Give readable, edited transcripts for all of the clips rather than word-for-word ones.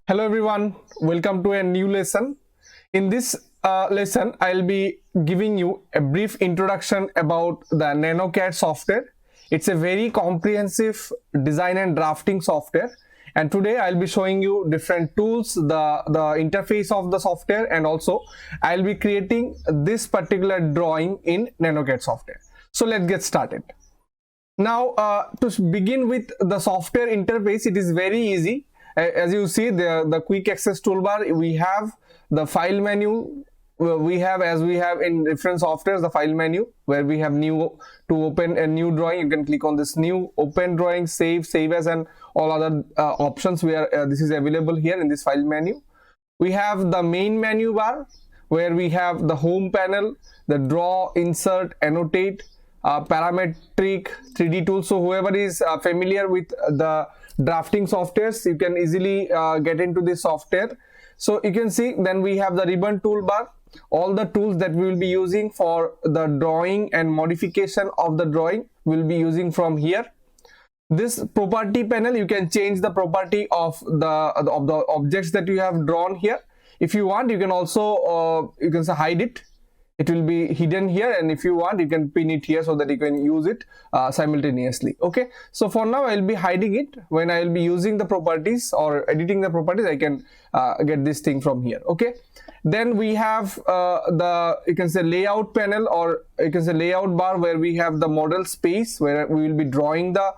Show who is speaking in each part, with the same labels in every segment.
Speaker 1: Hello everyone, welcome to a new lesson. In this lesson, I'll be giving you a brief introduction about the nanoCAD software. It's a very comprehensive design and drafting software. And today I'll be showing you different tools, the interface of the software, and also I'll be creating this particular drawing in nanoCAD software. So let's get started. Now to begin with the software interface, it is very easy. As you see, the quick access toolbar, we have the file menu. We have, as we have in different softwares, the file menu where we have new to open a new drawing. You can click on this new, open drawing, save as, and all other options where this is available here in this file menu. We have the main menu bar where we have the home panel, the draw, insert, annotate, parametric, 3D tools. So whoever is familiar with the drafting softwares, you can easily get into this software. So you can see, then we have the ribbon toolbar, all the tools that we will be using for the drawing and modification of the drawing will be using from here. This property panel, you can change the property of the objects that you have drawn here. If you want, you can also you can say hide it. It will be hidden here, and if you want, you can pin it here so that you can use it simultaneously. Okay, so for now I'll be hiding it. When I'll be using the properties or editing the properties, I can get this thing from here. Okay, then we have the, you can say, layout panel, or you can say layout bar, where we have the model space where we will be drawing the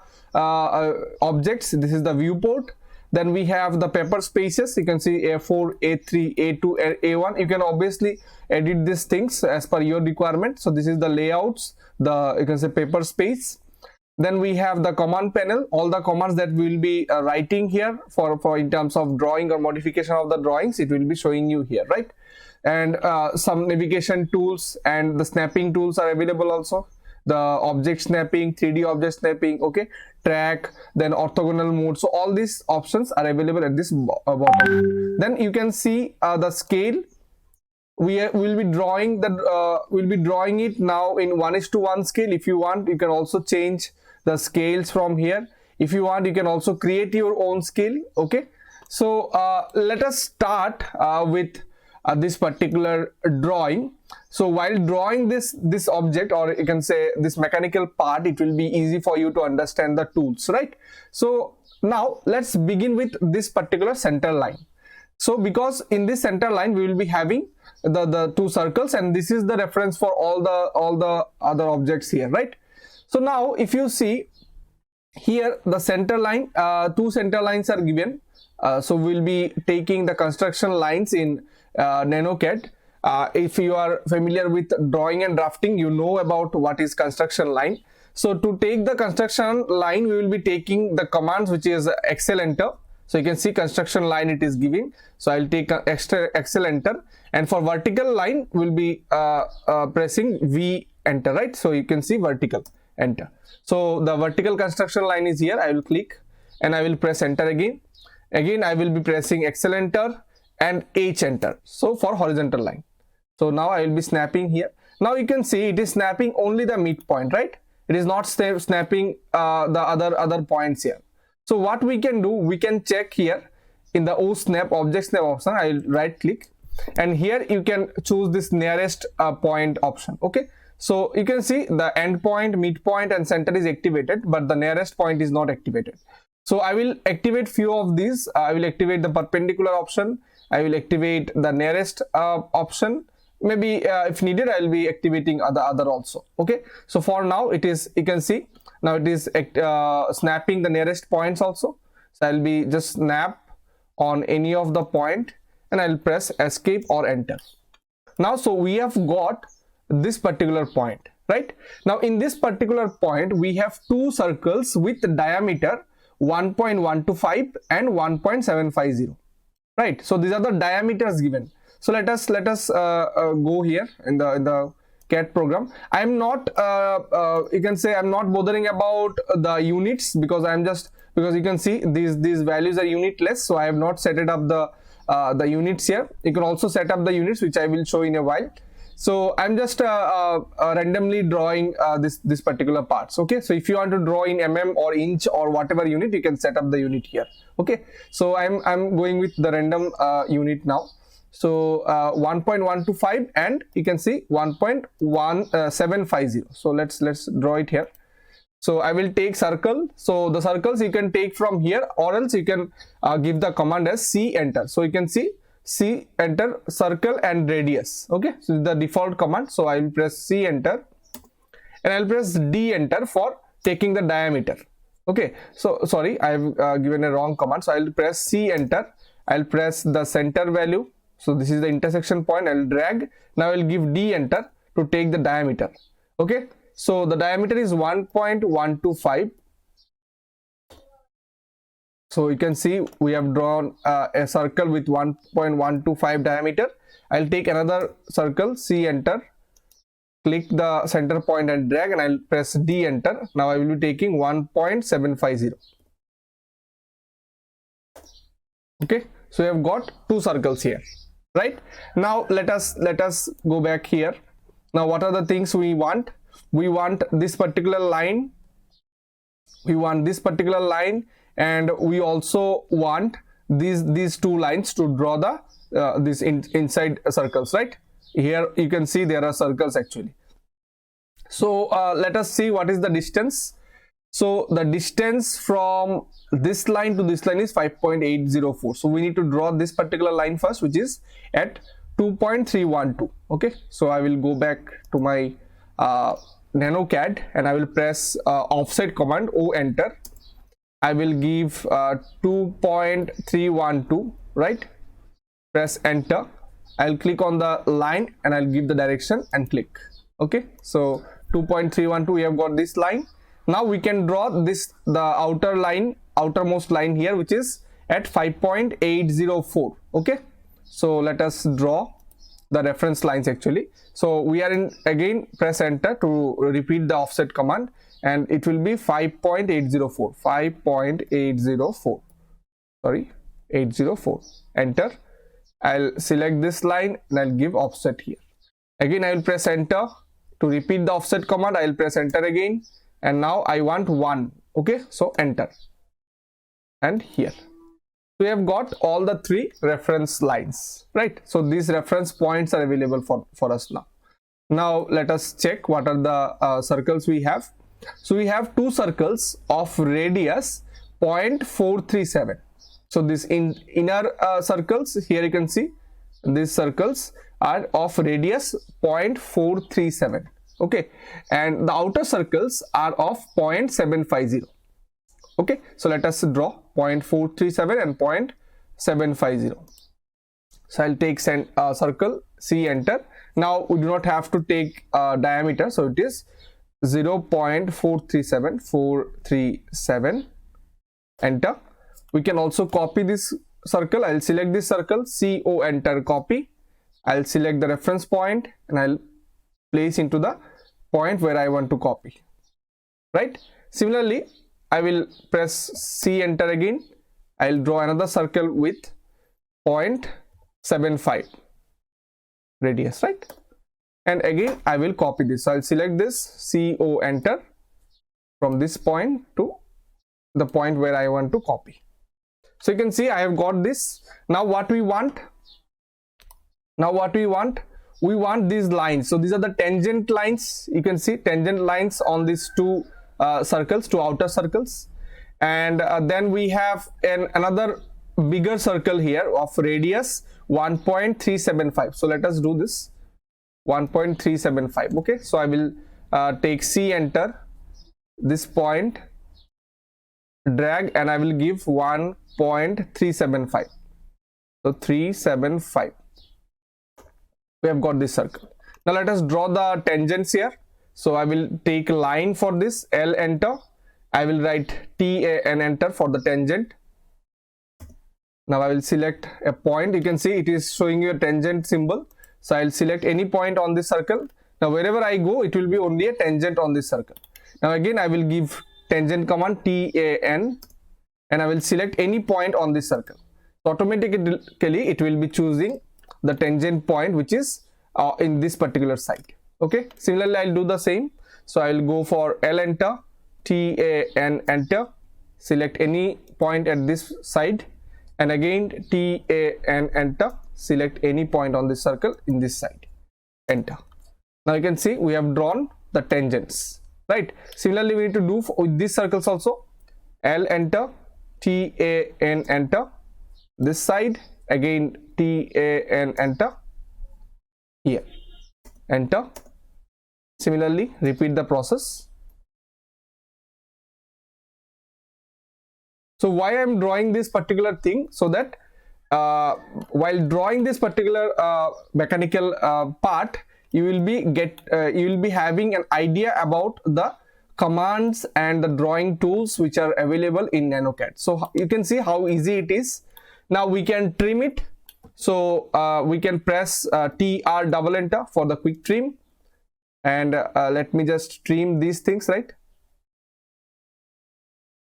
Speaker 1: objects. This is the viewport. Then we have the paper spaces. You can see A4, A3, A2, A1. You can obviously edit these things as per your requirement. So this is the layouts, the, you can say, paper space. Then we have the command panel, all the commands that we will be writing here for in terms of drawing or modification of the drawings, it will be showing you here, right? And some navigation tools and the snapping tools are available also. The object snapping, 3D object snapping, okay, track, then orthogonal mode. So all these options are available at this bottom. Then you can see the scale. We will be drawing it now in 1:1 scale. If you want, you can also change the scales from here. If you want, you can also create your own scale. Okay, so let us start with this particular drawing. So while drawing this object, or you can say this mechanical part, it will be easy for you to understand the tools, right? So now let's begin with this particular center line. So because in this center line we will be having the two circles, and this is the reference for all the other objects here, right? So now if you see here, the center line, two center lines are given. So we'll be taking the construction lines in nanoCAD. If you are familiar with drawing and drafting, you know about what is construction line. So to take the construction line, we will be taking the commands, which is Excel enter. So you can see construction line it is giving. So I'll take Excel enter, and for vertical line we'll be pressing V enter, right? So you can see vertical enter. So the vertical construction line is here. I will click and I will press enter again. Again I will be pressing Excel enter and H enter. So for horizontal line. So now I will be snapping here. Now you can see it is snapping only the midpoint, right? It is not snapping the other points here. So what we can do, we can check here in the O snap, object snap option. I will right click, and here you can choose this nearest point option. Okay, so you can see the end point, midpoint, and center is activated, but the nearest point is not activated. So I will activate few of these. I will activate the perpendicular option. I will activate the nearest option. Maybe if needed, I will be activating other also. Okay, so for now it is, you can see now it is snapping the nearest points also. So I'll be just snap on any of the point, and I'll press escape or enter. Now so we have got this particular point, right? Now in this particular point we have two circles with diameter 1.125 and 1.750, right? So these are the diameters given. So let us go here in the CAD program. I am not you can say I'm not bothering about the units, because because you can see these values are unitless. So I have not set it up the units here. You can also set up the units, which I will show in a while. So I'm just randomly drawing this particular parts. Okay, so if you want to draw in mm or inch or whatever unit, you can set up the unit here. Okay, so I'm going with the random unit now. So 1.125, and you can see 1.1750. So let's draw it here. So I will take circle. So the circles you can take from here, or else you can give the command as C enter. So you can see C enter, circle and radius. Okay, so this is the default command. So I will press C enter, and I'll press D enter for taking the diameter. Okay, so sorry, I've given a wrong command. So I'll press C enter, I'll press the center value. So this is the intersection point. I'll drag. Now I'll give D enter to take the diameter. Okay, so the diameter is 1.125. So you can see we have drawn a circle with 1.125 diameter. I'll take another circle, C enter, click the center point and drag, and I'll press D enter. Now I will be taking 1.750. Okay, so we have got two circles here, right? Now let us go back here. Now what are the things we want? We want this particular line, and we also want these two lines to draw the inside circles, right? Here you can see there are circles actually. So let us see what is the distance. So the distance from this line to this line is 5.804. So we need to draw this particular line first, which is at 2.312. Okay, so I will go back to my nanoCAD, and I will press offset command, O enter. I will give 2.312, right? Press enter. I'll click on the line and I'll give the direction and click. Okay, so 2.312, we have got this line. Now we can draw the outermost line here, which is at 5.804. Okay, so let us draw the reference lines actually. So we are in, again press enter to repeat the offset command, and it will be 5.804, 5.804, sorry, 804. Enter. I'll select this line and I'll give offset here. Again I will press enter to repeat the offset command. I'll press enter again, and now I want 1. Okay, so enter, and here we have got all the three reference lines, right? So these reference points are available for us now. Now let us check what are the circles we have. So we have two circles of radius 0.437. So this inner circles, here you can see these circles are of radius 0.437. Okay, and the outer circles are of 0.750. Okay, so let us draw 0.437 and 0.750. So I'll take circle, C enter. Now we do not have to take diameter, so it is 0.437, enter. We can also copy this circle. I'll select this circle, CO enter, copy. I'll select the reference point and I'll place into the point where I want to copy, right? Similarly, I will press C enter again. I'll draw another circle with 0.75 radius, right? And again I will copy this. So I'll select this, CO enter, from this point to the point where I want to copy. So you can see I have got this. Now what we want? We want these lines. So these are the tangent lines. You can see tangent lines on these two circles, two outer circles, and then we have another bigger circle here of radius 1.375. So let us do this, 1.375. okay, so I will take C enter, this point, drag, and I will give 1.375. so 375. We have got this circle. Now let us draw the tangents here. So I will take a line for this, L enter. I will write TAN enter for the tangent. Now I will select a point. You can see it is showing you a tangent symbol. So I will select any point on this circle. Now wherever I go, it will be only a tangent on this circle. Now again I will give tangent command TAN, and I will select any point on this circle. So automatically it will be choosing the tangent point which is in this particular side. Okay, similarly I'll do the same. So I'll go for L enter, T A N enter, select any point at this side, and again T A N enter, select any point on this circle in this side, enter. Now you can see we have drawn the tangents, right? Similarly we need to do with these circles also. L enter, T A N enter, this side, again T A N enter, here, enter. Similarly repeat the process. So why I am drawing this particular thing? So that while drawing this particular mechanical part, you will be having an idea about the commands and the drawing tools which are available in nanoCAD. So you can see how easy it is. Now we can trim it. So we can press TR double enter for the quick trim, and let me just trim these things, right?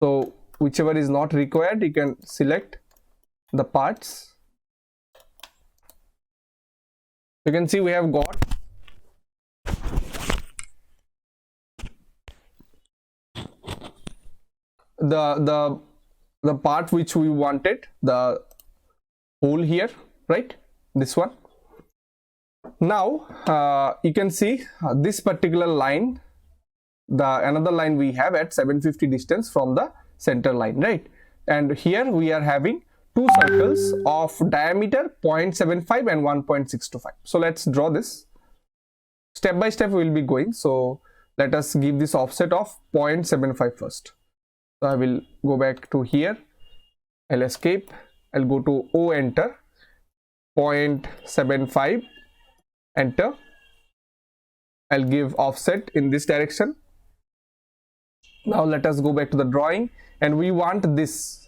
Speaker 1: So whichever is not required, you can select the parts. You can see we have got the part which we wanted, the hole here, right? This one. Now you can see this particular line, another line we have at 750 distance from the center line, right? And here we are having two circles of diameter 0.75 and 1.625. So let's draw this. Step by step we will be going. So let us give this offset of 0.75 first. So I will go back to here, I'll escape, I'll go to O enter, 0.75, enter. I'll give offset in this direction. Now let us go back to the drawing, and we want this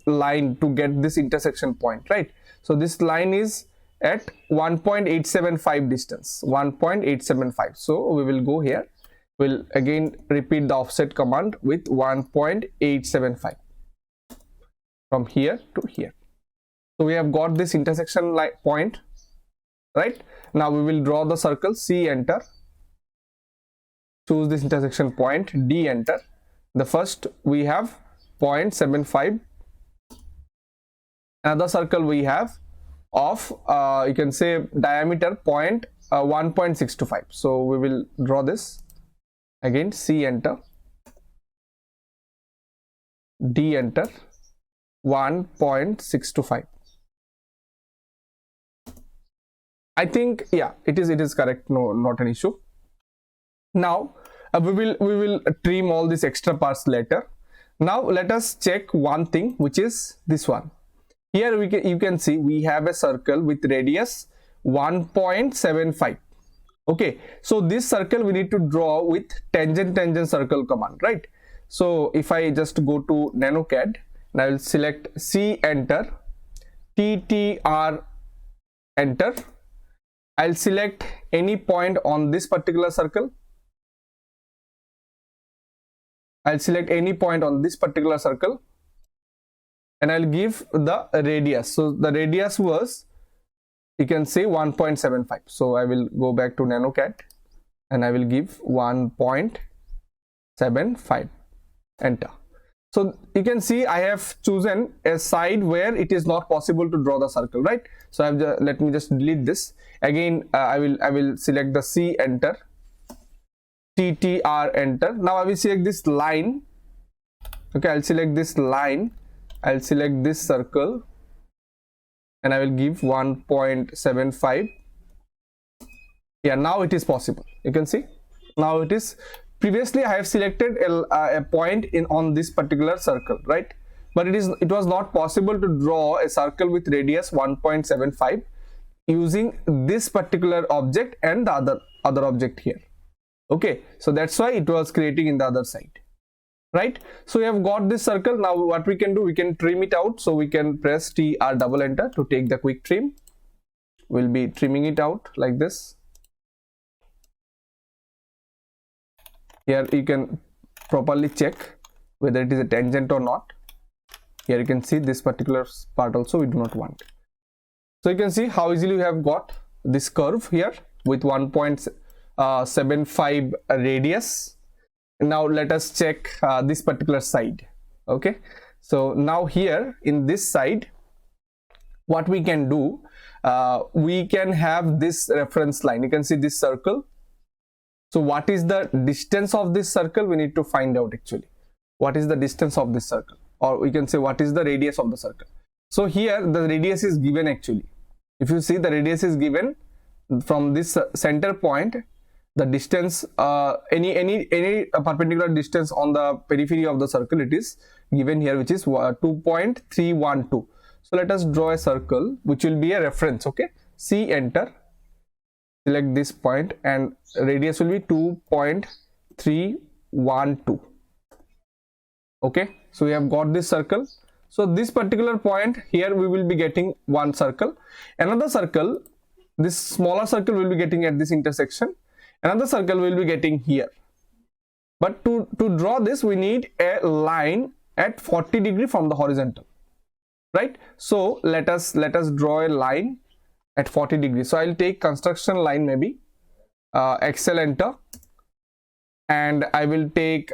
Speaker 1: line to get this intersection point, right? So this line is at 1.875 distance, 1.875. So we will go here. We'll again repeat the offset command with 1.875 from here to here. So we have got this intersection point, right? Now we will draw the circle, C enter, choose this intersection point, D enter. The first we have 0.75, another circle we have of you can say diameter 1.625. So we will draw this. Again C enter, D enter, 1.625. I think, yeah, it is correct. No, not an issue. Now we will trim all these extra parts later. Now let us check one thing, which is this one. Here you can see we have a circle with radius 1.75. Okay, so this circle we need to draw with tangent circle command, right? So if I just go to nanoCAD, and I will select C enter, TTR enter. I'll select any point on this particular circle. I'll select any point on this particular circle, and I'll give the radius. So the radius was, you can say, 1.75. So I will go back to nanoCAD and I will give 1.75, enter. So you can see I have chosen a side where it is not possible to draw the circle, right? So let me just delete this. Again I will select the C enter, TTR enter. Now I will select this line. Okay, I'll select this line, I'll select this circle, and I will give 1.75. Yeah, now it is possible. You can see now it is. Previously I have selected a point on this particular circle, right? But it was not possible to draw a circle with radius 1.75 using this particular object and the other object here. Okay, so that's why it was creating in the other side, right? So we have got this circle. Now what we can do, we can trim it out. So we can press TR double enter to take the quick trim. We'll be trimming it out like this. Here you can properly check whether it is a tangent or not. Here you can see this particular part also we do not want. So you can see how easily we have got this curve here. with 1.75 radius. Now let us check this particular side. Okay, so now here in this side, what we can do, we can have this reference line. You can see this circle. So what is the distance of this circle? We need to find out actually what is the distance of this circle, or we can say what is the radius of the circle. So here the radius is given actually. If you see, the radius is given from this center point. The distance, any perpendicular distance on the periphery of the circle, it is given here, which is 2.312. So let us draw a circle which will be a reference. Okay, C, enter, select this point, and radius will be 2.312. Okay, so we have got this circle. So this particular point here, we will be getting one circle. Another circle, this smaller circle, will be getting at this intersection. Another circle will be getting here. But to draw this, we need a line at 40 degrees from the horizontal, right? So let us draw a line at 40 degrees. So I'll take construction line, maybe Excel, enter, and I will take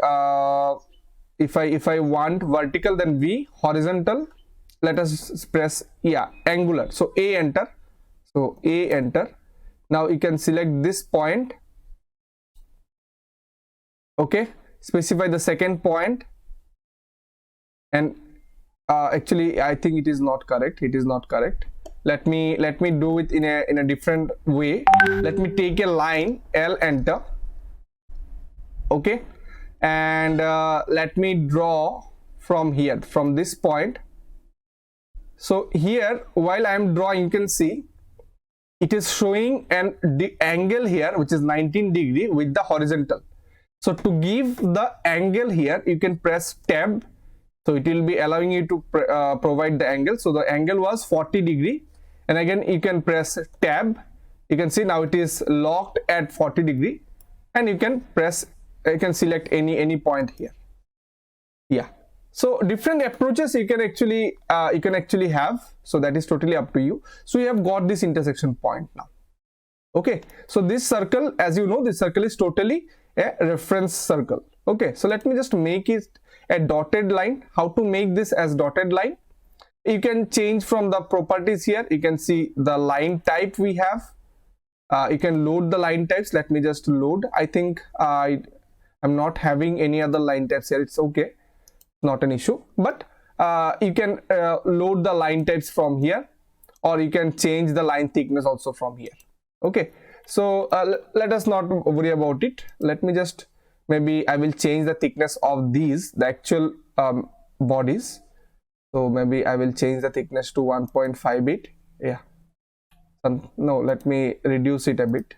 Speaker 1: if I want vertical, then V, horizontal, let us press, yeah, angular. So A, enter. So A, enter. Now you can select this point. Okay, specify the second point, and actually I think it is not correct. It is not correct. Let me do it in a different way. Let me take a line, L, enter. Okay, and let me draw from here, from this point. So here, while I am drawing, you can see it is showing an angle here which is 19 degree with the horizontal. So to give the angle here, you can press tab. So it will be allowing you to provide the angle. So the angle was 40 degree, and again you can press tab. You can see now it is locked at 40 degree, and you can select any point here. Yeah, so different approaches you can actually have. So that is totally up to you. So you have got this intersection point now. Okay, so this circle, as you know, this circle is totally a reference circle. Okay, so let me just make it a dotted line. How to make this as dotted line? You can change from the properties here. You can see the line type we have. You can load the line types. Let me just load. I think I'm not having any other line types here. It's okay, not an issue. But you can load the line types from here, or you can change the line thickness also from here. Okay, so let us not worry about it. Let me just, maybe I will change the thickness of these, the actual bodies. So maybe I will change the thickness to 1.58. Yeah, no, let me reduce it a bit.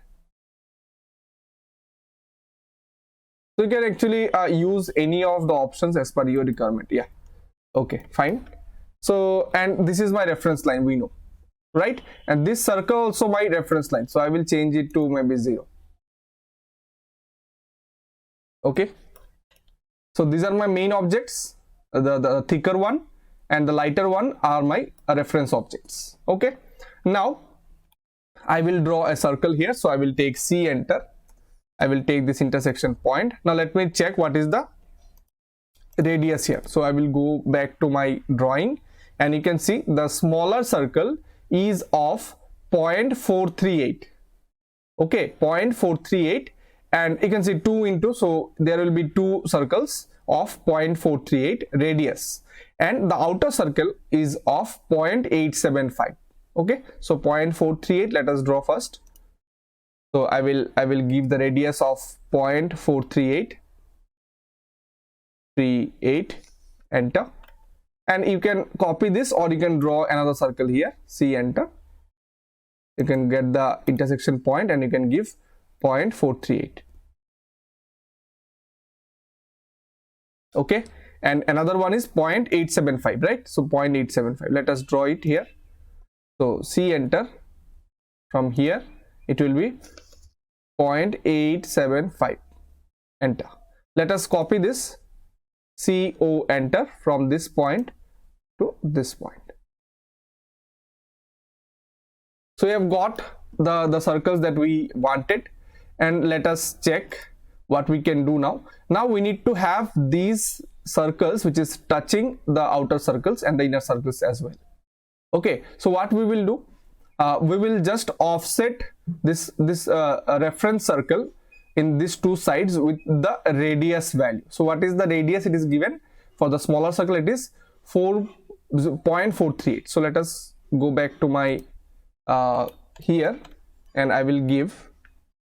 Speaker 1: So you can actually use any of the options as per your requirement. Yeah, okay, fine. So, and this is my reference line, we know, right? And this circle also my reference line. So I will change it to maybe 0. Okay, so these are my main objects. The thicker one and the lighter one are my reference objects. Okay, now I will draw a circle here. So I will take C, enter. I will take this intersection point. Now let me check what is the radius here. So I will go back to my drawing, and you can see the smaller circle is of 0.438. Okay, 0.438, and you can see 2 into, so there will be 2 circles of 0.438 radius, and the outer circle is of 0.875. Okay, so 0.438, let us draw first. So I will give the radius of 0.438, enter, and you can copy this, or you can draw another circle here, C, enter. You can get the intersection point, and you can give 0.438. Okay, and another one is 0.875, right? So 0.875, let us draw it here. So C, enter. From here it will be 0.875, enter. Let us copy this, CO, enter, from this point to this point. So you have got the circles that we wanted, and let us check what we can do now. Now we need to have these circles which is touching the outer circles and the inner circles as well. Okay, so what we will do, we will just offset this reference circle in these two sides with the radius value. So what is the radius? It is given for the smaller circle, it is 0.438. so let us go back to my here, and I will give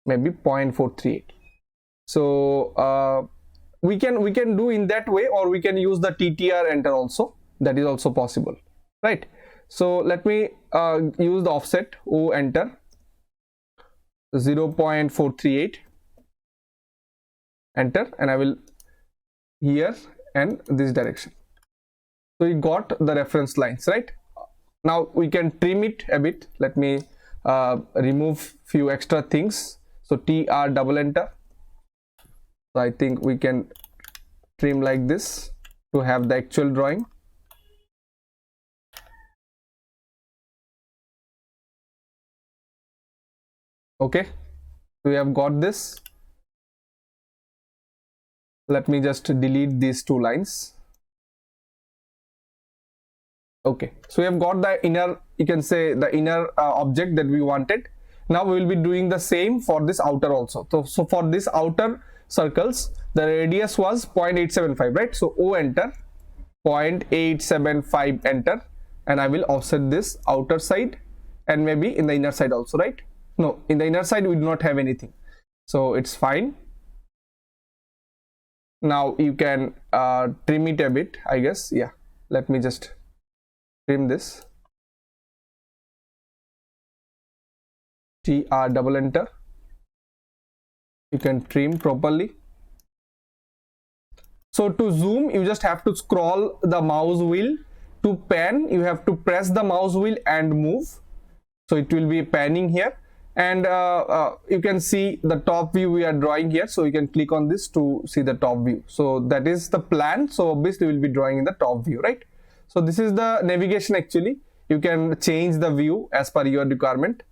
Speaker 1: maybe 0.438. so we can do in that way, or we can use the TTR enter also, that is also possible, right? So let me use the offset O enter 0.438, enter, and I will here and this direction. So we got the reference lines, right? Now we can trim it a bit. Let me remove few extra things. So TR double enter. So I think we can trim like this to have the actual drawing. Okay, we have got this. Let me just delete these two lines. Okay, so we have got the inner, you can say the inner object that we wanted. Now we will be doing the same for this outer also. So for this outer circles, the radius was 0.875, right? So O enter 0.875 enter, and I will offset this outer side and maybe in the inner side also, right? No, in the inner side we do not have anything, so it's fine. Now you can trim it a bit, I guess. Yeah, let me just trim this. TR double enter. You can trim properly. So to zoom, you just have to scroll the mouse wheel. To pan, you have to press the mouse wheel and move. So it will be panning here, and you can see the top view we are drawing here. So you can click on this to see the top view. So that is the plan. So obviously we will be drawing in the top view, right? So this is the navigation. Actually, you can change the view as per your requirement,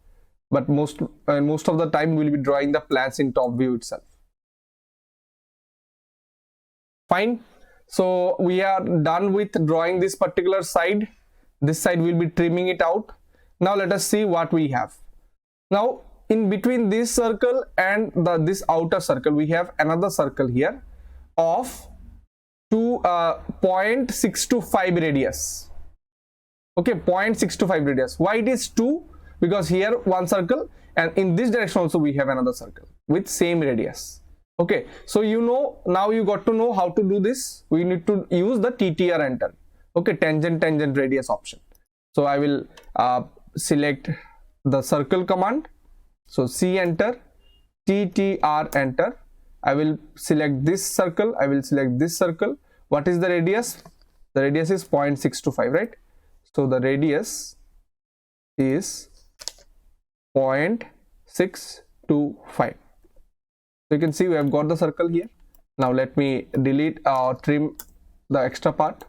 Speaker 1: but most of the time we will be drawing the plans in top view itself. Fine. So we are done with drawing this particular side. This side we'll be trimming it out. Now let us see what we have. Now in between this circle and this outer circle, we have another circle here of 0.625 radius. Okay, 0.625 radius. Why it is 2? Because here one circle, and in this direction also we have another circle with same radius. Okay, so now you got to know how to do this. We need to use the TTR enter. Okay, tangent radius option. So I will select the circle command. So C enter, TTR enter. I will select this circle. I will select this circle. What is the radius? The radius is 0.625, right? So the radius is 0.625. So you can see we have got the circle here. Now let me delete or trim the extra part.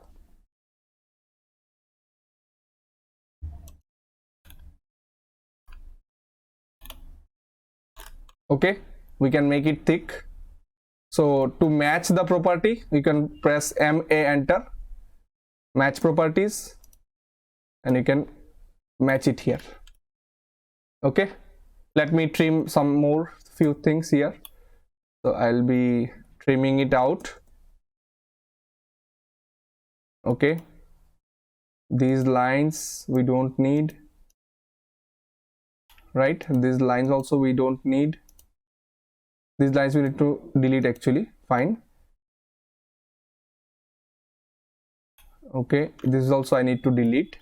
Speaker 1: Okay, we can make it thick. So to match the property, you can press MA enter, match properties, and you can match it here. Okay, let me trim some more few things here. So I'll be trimming it out. Okay, these lines we don't need, right? These lines also we don't need. These lines we need to delete actually. Fine. Okay, this is also I need to delete.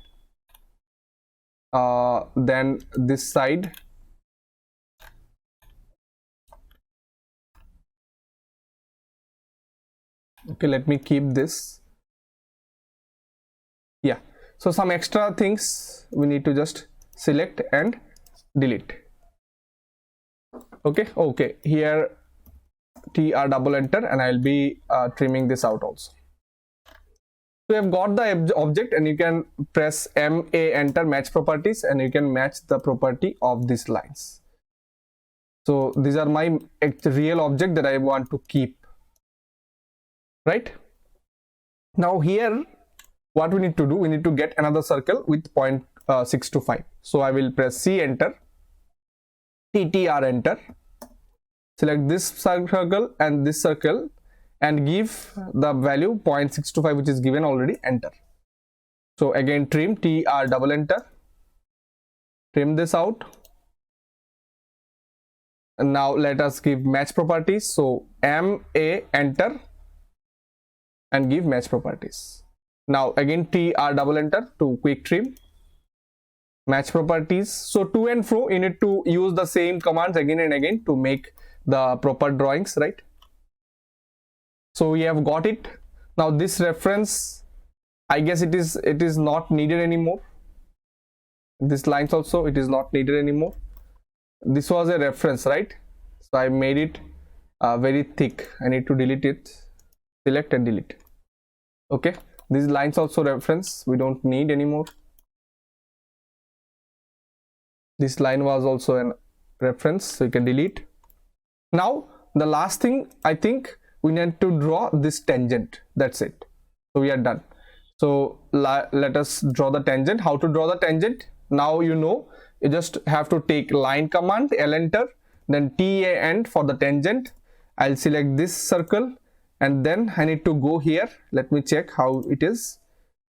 Speaker 1: Then this side. Okay, let me keep this. Yeah, so some extra things we need to just select and delete. Okay, here TR double enter, and I'll be trimming this out also. So you have got the object, and you can press MA, enter, match properties, and you can match the property of these lines. So these are my real object that I want to keep, right? Now here, what we need to do, we need to get another circle with 0.625. So I will press C, enter, TTR, enter, select this circle and this circle, and give the value 0.625, which is given already, enter. So again, trim, TR, double enter, trim this out. And now let us give match properties. So MA, enter, and give match properties. Now again, TR, double enter to quick trim, match properties. So to and fro, you need to use the same commands again and again to make the proper drawings, right? So we have got it. Now this reference, I guess it is not needed anymore. This lines also, it is not needed anymore. This was a reference, right? So I made it very thick. I need to delete it. Select and delete. Okay, these lines also reference, we don't need anymore. This line was also a reference, so you can delete. Now the last thing, I think we need to draw this tangent. That's it. So we are done. So let us draw the tangent. How to draw the tangent? Now you know, you just have to take line command, L, enter, then TA, end for the tangent. I'll select this circle, and then I need to go here. Let me check how it is.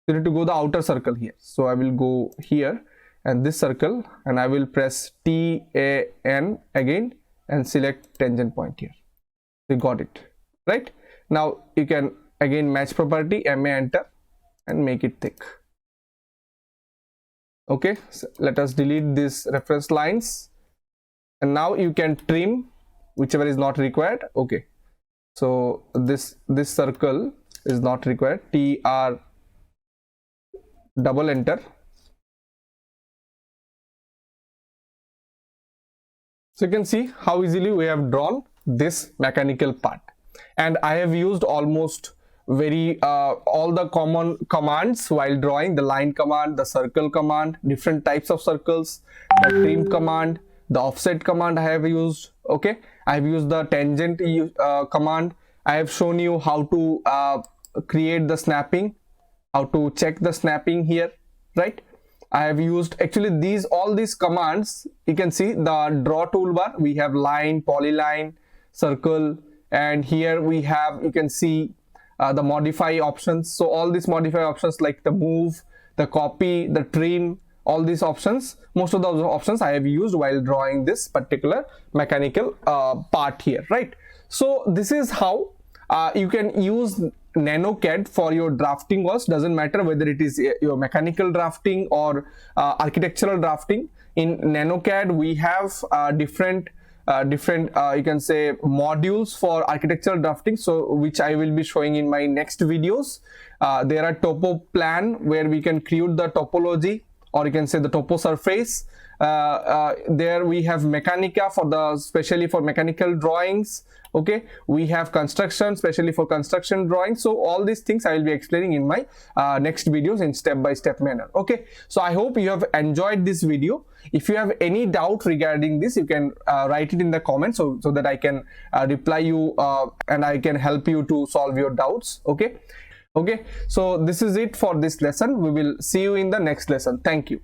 Speaker 1: You need to go the outer circle here. So I will go here and this circle, and I will press TAN again and select tangent point here. We got it, right? Now you can again match property, MA, enter, and make it thick. Okay, so let us delete these reference lines, and now you can trim whichever is not required. Okay, so this circle is not required. TR, double enter. So you can see how easily we have drawn this mechanical part, and I have used almost all the common commands while drawing: the line command, the circle command, different types of circles, the trim command, the offset command I have used. Okay, I have used the tangent command. I have shown you how to create the snapping, how to check the snapping here, right? I have used actually all these commands. You can see the draw toolbar, we have line, polyline, circle, and here we have, you can see the modify options. So all these modify options like the move, the copy, the trim, all these options, most of those options I have used while drawing this particular mechanical part here, right? So this is how you can use nanoCAD for your drafting works. Doesn't matter whether it is your mechanical drafting or architectural drafting. In nanoCAD we have different you can say modules for architectural drafting, so which I will be showing in my next videos. There are Topoplan, where we can create the topology, or you can say the topo surface. There we have Mechanica especially for mechanical drawings. Okay, we have construction, especially for construction drawings. So all these things I will be explaining in my next videos in step-by-step manner. Okay, so I hope you have enjoyed this video. If you have any doubt regarding this, you can write it in the comments so that I can reply you and I can help you to solve your doubts. Okay, so this is it for this lesson. We will see you in the next lesson. Thank you.